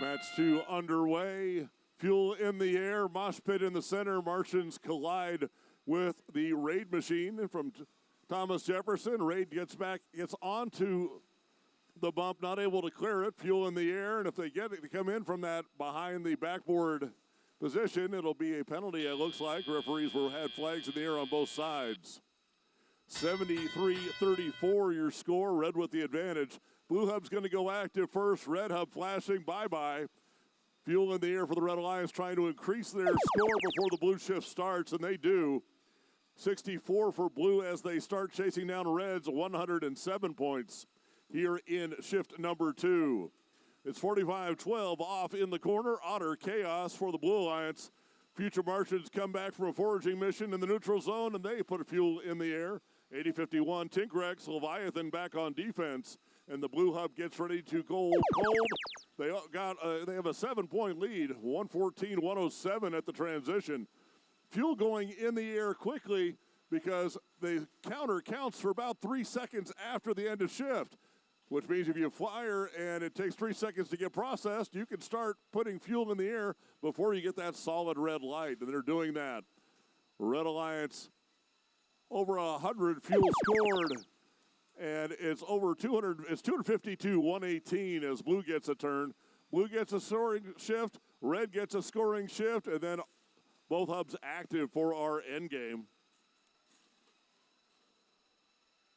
Match 2 underway. Fuel in the air, mosh pit in the center. Martians collide with the raid machine from Thomas Jefferson. Raid gets onto the bump, not able to clear it. Fuel in the air, and if they get it to come in from that behind the backboard position, it'll be a penalty, it looks like. Referees had flags in the air on both sides. 73-34 your score, Red with the advantage. Blue Hub's going to go active first. Red Hub flashing, bye-bye. Fuel in the air for the Red Alliance, trying to increase their score before the blue shift starts, and they do. 64 for blue as they start chasing down Reds, 107 points here in shift number 2. It's 45-12 off in the corner. Otter chaos for the Blue Alliance. Future Martians come back from a foraging mission in the neutral zone, and they put a fuel in the air. 80-51, Tinkrex, Leviathan back on defense, and the Blue Hub gets ready to go cold. They have a 7-point lead, 114-107 at the transition. Fuel going in the air quickly because the counter counts for about 3 seconds after the end of shift, which means if you fire and it takes 3 seconds to get processed, you can start putting fuel in the air before you get that solid red light, and they're doing that. Red Alliance, over 100 fuel scored, and it's over 200. It's 252-118 as blue gets a turn. Blue gets a scoring shift, red gets a scoring shift, and then both hubs active for our end game.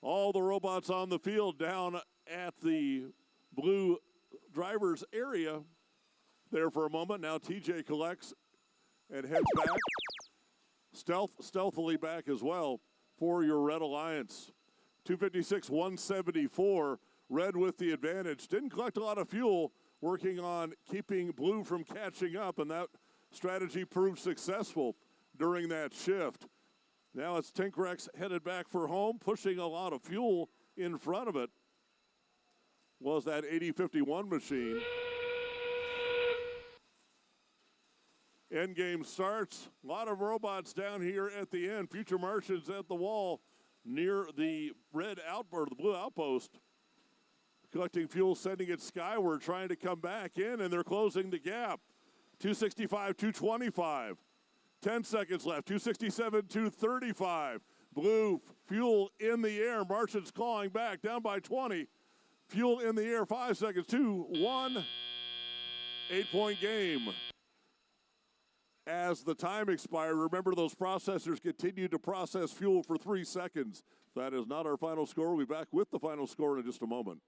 All the robots on the field down at the blue driver's area there for a moment. Now TJ collects and heads back, stealthily back as well for your Red Alliance. 256-174, Red with the advantage. Didn't collect a lot of fuel, working on keeping blue from catching up, and that strategy proved successful during that shift. Now it's Tinkrex headed back for home, pushing a lot of fuel in front of it. Was that 80-51 machine. End game starts. A lot of robots down here at the end. Future Martians at the wall near the red outboard, the blue outpost. Collecting fuel, sending it skyward, trying to come back in, and they're closing the gap. 265-225. 10 seconds left. 267-235. Blue fuel in the air. Martians clawing back, down by 20. Fuel in the air, 5 seconds, 2-1. 8-point game. As the time expired, remember those processors continued to process fuel for 3 seconds. That is not our final score. We'll be back with the final score in just a moment.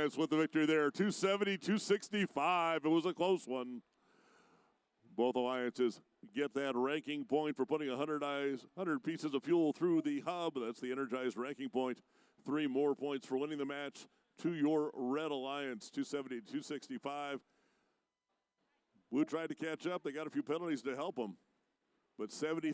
Alliance with the victory there. 270-265. It was a close one. Both alliances get that ranking point for putting 100 pieces of fuel through the hub. That's the energized ranking point. 3 more points for winning the match to your Red Alliance. 270-265. Blue tried to catch up. They got a few penalties to help them. But 73